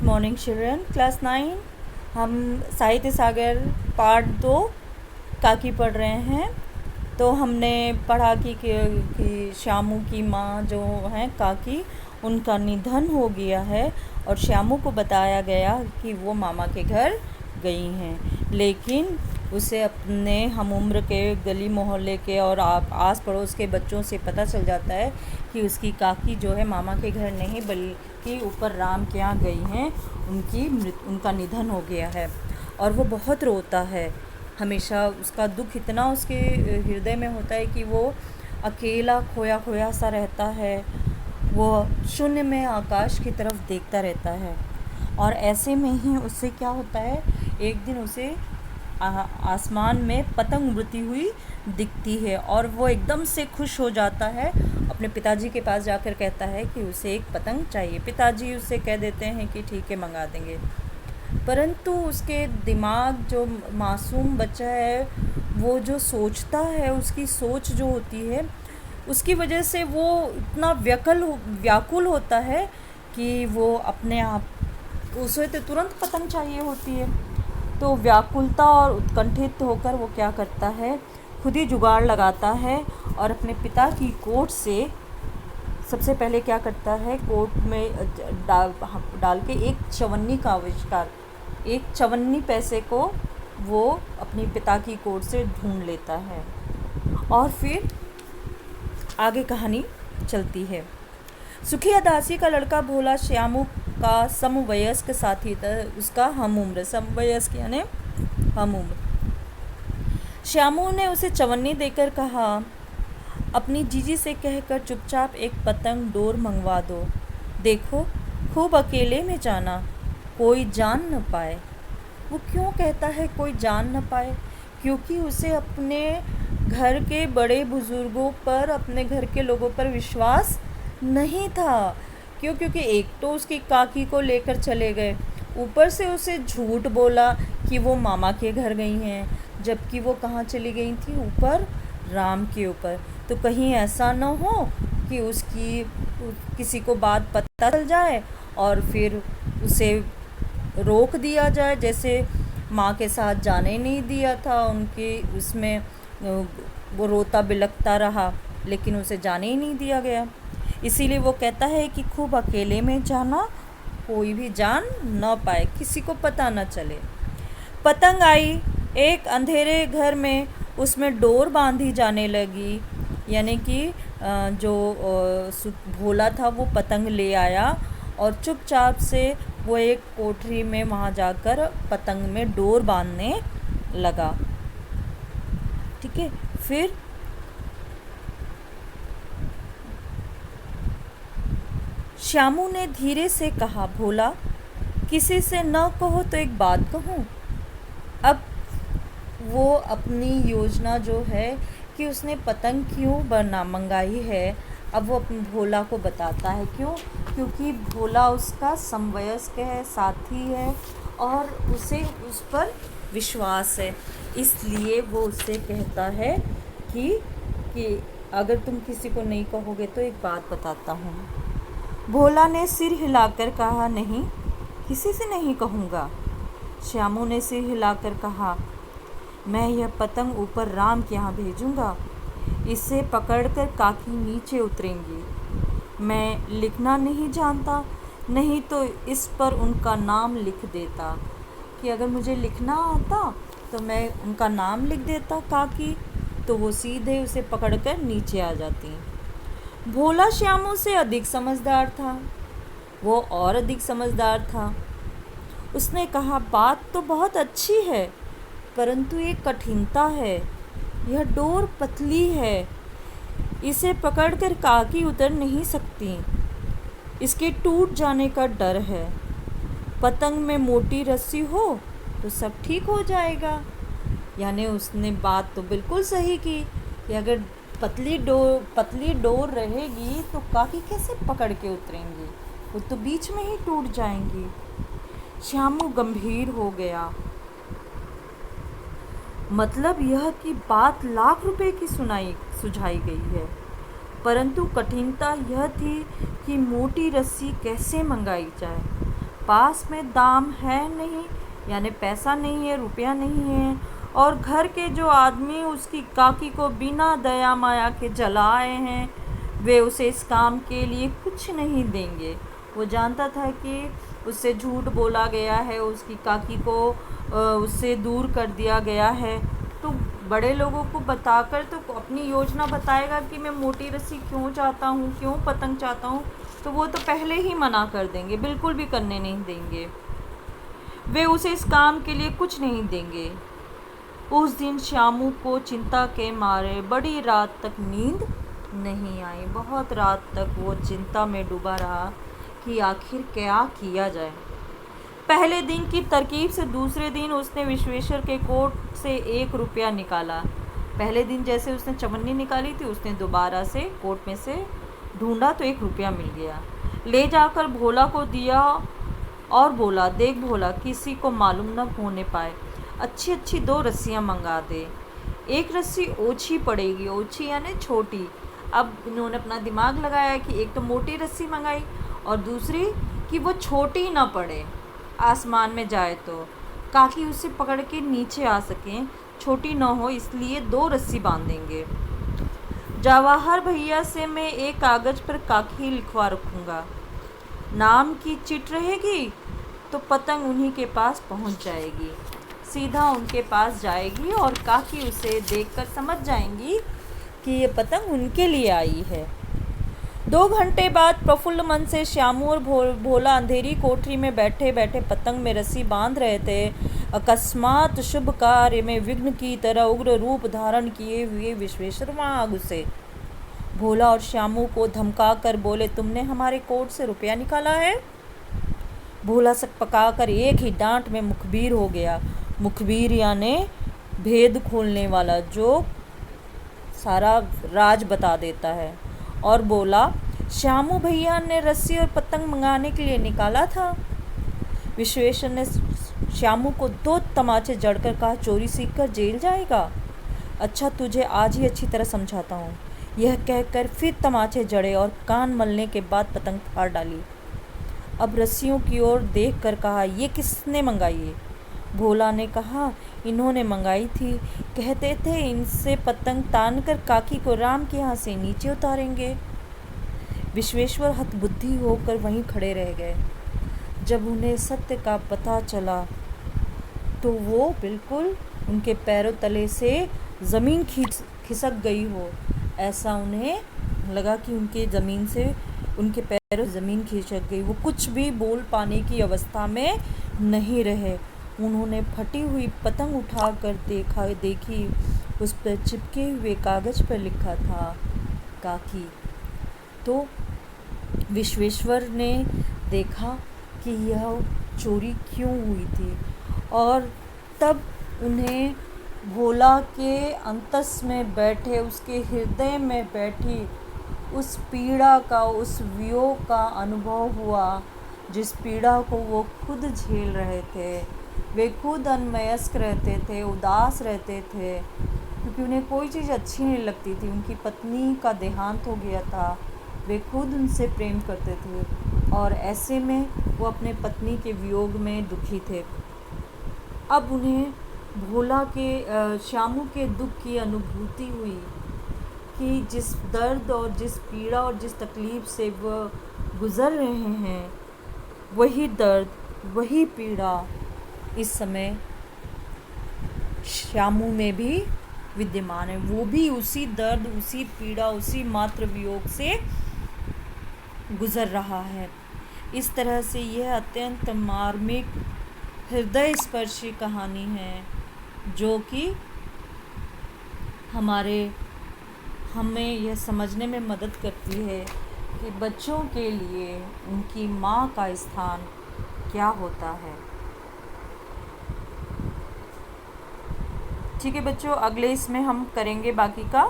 Morning children, class 9 हम साहित्य सागर part 2 काकी पढ़ रहे हैं। तो हमने पढ़ा कि श्यामू की माँ जो हैं काकी, उनका निधन हो गया है और श्यामू को बताया गया कि वो मामा के घर गई हैं, लेकिन उसे अपने हम उम्र के गली मोहल्ले के और आस पड़ोस के बच्चों से पता चल जाता है कि उसकी काकी जो है मामा के घर नहीं बल्कि ऊपर राम के यहाँ गई हैं, उनका निधन हो गया है। और वो बहुत रोता है, हमेशा उसका दुख इतना उसके हृदय में होता है कि वो अकेला खोया खोया सा रहता है। वो शून्य में आकाश की तरफ देखता रहता है और ऐसे में ही उससे क्या होता है, एक दिन उसे आसमान में पतंग उड़ती हुई दिखती है और वो एकदम से खुश हो जाता है। अपने पिताजी के पास जाकर कहता है कि उसे एक पतंग चाहिए। पिताजी उसे कह देते हैं कि ठीक है, मंगा देंगे। परंतु उसके दिमाग, जो मासूम बच्चा है, वो जो सोचता है, उसकी सोच जो होती है, उसकी वजह से वो इतना व्याकुल होता है कि वो अपने आप, उसे तो तुरंत पतंग चाहिए होती है। तो व्याकुलता और उत्कंठित होकर वो क्या करता है, खुद ही जुगाड़ लगाता है और अपने पिता की कोट से सबसे पहले क्या करता है, कोट में डाल के एक चवन्नी का आविष्कार, एक चवन्नी पैसे को वो अपने पिता की कोट से ढूंढ लेता है। और फिर आगे कहानी चलती है। सुखिया दासी का लड़का भोला श्यामू का समवयस्क साथी था, उसका हम उम्र, समवयस्क यानी हम उम्र। श्यामू ने उसे चवन्नी देकर कहा, अपनी जीजी से कहकर चुपचाप एक पतंग डोर मंगवा दो। देखो, खूब अकेले में जाना, कोई जान न पाए। वो क्यों कहता है कोई जान न पाए? क्योंकि उसे अपने घर के बड़े बुजुर्गों पर, अपने घर के लोगों पर विश्वास नहीं था। क्योंकि एक तो उसकी काकी को लेकर चले गए, ऊपर से उसे झूठ बोला कि वो मामा के घर गई हैं, जबकि वो कहाँ चली गई थी, ऊपर राम के ऊपर। तो कहीं ऐसा न हो कि उसकी किसी को बात पता चल जाए और फिर उसे रोक दिया जाए, जैसे माँ के साथ जाने नहीं दिया था उनकी, उसमें वो रोता बिलखता रहा लेकिन उसे जाने ही नहीं दिया गया। इसीलिए वो कहता है कि खूब अकेले में जाना, कोई भी जान न पाए, किसी को पता न चले। पतंग आई, एक अंधेरे घर में उसमें डोर बांधी जाने लगी, यानी कि जो भोला था वो पतंग ले आया और चुपचाप से वो एक कोठरी में वहाँ जाकर पतंग में डोर बांधने लगा। ठीक है, फिर श्यामू ने धीरे से कहा, भोला, किसी से न कहो तो एक बात कहूँ। अब वो अपनी योजना जो है कि उसने पतंग क्यों बना मंगाई है, अब वो अपने भोला को बताता है। क्यों? क्योंकि भोला उसका समवयस्क है, साथी है और उसे उस पर विश्वास है। इसलिए वो उससे कहता है कि अगर तुम किसी को नहीं कहोगे तो एक बात बताता हूँ। भोला ने सिर हिलाकर कहा, नहीं, किसी से नहीं कहूँगा। श्यामू ने सिर हिलाकर कहा, मैं यह पतंग ऊपर राम के यहाँ भेजूँगा, इसे पकड़कर काकी नीचे उतरेंगी। मैं लिखना नहीं जानता, नहीं तो इस पर उनका नाम लिख देता, कि अगर मुझे लिखना आता तो मैं उनका नाम लिख देता काकी, तो वो सीधे उसे पकड़कर नीचे आ जाती। भोला श्यामू से अधिक समझदार था, वो और अधिक समझदार था। उसने कहा, बात तो बहुत अच्छी है, परंतु एक कठिनता है। यह डोर पतली है, इसे पकड़कर काकी उतर नहीं सकती, इसके टूट जाने का डर है। पतंग में मोटी रस्सी हो तो सब ठीक हो जाएगा। यानी उसने बात तो बिल्कुल सही की कि अगर पतली डोर रहेगी तो काकी कैसे पकड़ के उतरेंगी, वो तो बीच में ही टूट जाएंगी। श्यामू गंभीर हो गया। मतलब यह कि बात लाख रुपए की सुझाई गई है, परंतु कठिनता यह थी कि मोटी रस्सी कैसे मंगाई जाए। पास में दाम है नहीं, यानी पैसा नहीं है, रुपया नहीं है, और घर के जो आदमी उसकी काकी को बिना दया माया के जलाए हैं, वे उसे इस काम के लिए कुछ नहीं देंगे। वो जानता था कि उससे झूठ बोला गया है, उसकी काकी को उससे दूर कर दिया गया है, तो बड़े लोगों को बताकर तो अपनी योजना बताएगा कि मैं मोटी रस्सी क्यों चाहता हूँ, क्यों पतंग चाहता हूँ, तो वो तो पहले ही मना कर देंगे, बिल्कुल भी करने नहीं देंगे। वे उसे इस काम के लिए कुछ नहीं देंगे। उस दिन श्यामू को चिंता के मारे बड़ी रात तक नींद नहीं आई। बहुत रात तक वो चिंता में डूबा रहा कि आखिर क्या किया जाए। पहले दिन की तरकीब से दूसरे दिन उसने विश्वेश्वर के कोट से 1 रुपया निकाला। पहले दिन जैसे उसने चवन्नी निकाली थी, उसने दोबारा से कोट में से ढूंढा तो 1 रुपया मिल गया। ले जाकर भोला को दिया और बोला, देख भोला, किसी को मालूम न होने पाए, अच्छी अच्छी 2 रस्सियाँ मंगा दे। 1 रस्सी ओछी पड़ेगी, ओछी यानी छोटी। अब इन्होंने अपना दिमाग लगाया कि एक तो मोटी रस्सी मंगाई और दूसरी कि वो छोटी ना पड़े, आसमान में जाए तो काकी उसे पकड़ के नीचे आ सकें, छोटी ना हो, इसलिए 2 रस्सी बांधेंगे। जवाहर भैया से मैं एक कागज़ पर काकी लिखवा रखूँगा, नाम की चिट रहेगी तो पतंग उन्हीं के पास पहुँच जाएगी, सीधा उनके पास जाएगी और काकी उसे देखकर समझ जाएंगी कि ये पतंग उनके लिए आई है। 2 घंटे बाद प्रफुल्ल मन से श्यामू और भोला अंधेरी कोठरी में बैठे बैठे पतंग में रस्सी बांध रहे थे। अकस्मात शुभ कार्य में विघ्न की तरह उग्र रूप धारण किए हुए विश्वेश्वर वहाँ आ घुसे। भोला और श्यामू को धमका कर बोले, तुमने हमारे कोट से रुपया निकाला है? भोला सक पकाकर एक ही डांट में मुखबिर हो गया। मुखबिर यानी भेद खोलने वाला, जो सारा राज बता देता है, और बोला, श्यामू भैया ने रस्सी और पतंग मंगाने के लिए निकाला था। विश्वेश्वर ने श्यामू को 2 तमाचे जड़कर कहा, चोरी सीखकर जेल जाएगा? अच्छा, तुझे आज ही अच्छी तरह समझाता हूँ। यह कहकर फिर तमाचे जड़े और कान मलने के बाद पतंग फाड़ डाली। अब रस्सियों की ओर देखकर कहा, ये किसने मंगाई है? भोला ने कहा, इन्होंने मंगाई थी, कहते थे इनसे पतंग तानकर काकी को राम के यहाँ से नीचे उतारेंगे। विश्वेश्वर हतबुद्धि होकर वहीं खड़े रह गए। जब उन्हें सत्य का पता चला तो वो बिल्कुल उनके पैरों तले से ज़मीन खिसक गई हो, ऐसा उन्हें लगा कि उनके पैरों ज़मीन खिसक गई। वो कुछ भी बोल पाने की अवस्था में नहीं रहे। उन्होंने फटी हुई पतंग उठाकर देखी, उस पर चिपके हुए कागज़ पर लिखा था काकी। तो विश्वेश्वर ने देखा कि यह चोरी क्यों हुई थी, और तब उन्हें भोला के अंतस में बैठे, उसके हृदय में बैठी उस पीड़ा का, उस वियोग का अनुभव हुआ, जिस पीड़ा को वो खुद झेल रहे थे। वे खुद अनमयस्क रहते थे, उदास रहते थे, क्योंकि उन्हें कोई चीज़ अच्छी नहीं लगती थी। उनकी पत्नी का देहांत हो गया था, वे खुद उनसे प्रेम करते थे, और ऐसे में वो अपने पत्नी के वियोग में दुखी थे। अब उन्हें भोला के श्यामू के दुख की अनुभूति हुई कि जिस दर्द और जिस पीड़ा और जिस तकलीफ़ से वह गुज़र रहे हैं, वही दर्द, वही पीड़ा इस समय श्यामू में भी विद्यमान है। वो भी उसी दर्द, उसी पीड़ा, उसी मातृ वियोग से गुज़र रहा है। इस तरह से यह अत्यंत मार्मिक, हृदय स्पर्शी कहानी है, जो कि हमें यह समझने में मदद करती है कि बच्चों के लिए उनकी माँ का स्थान क्या होता है। ठीक है बच्चों, अगले इसमें हम करेंगे बाकी का।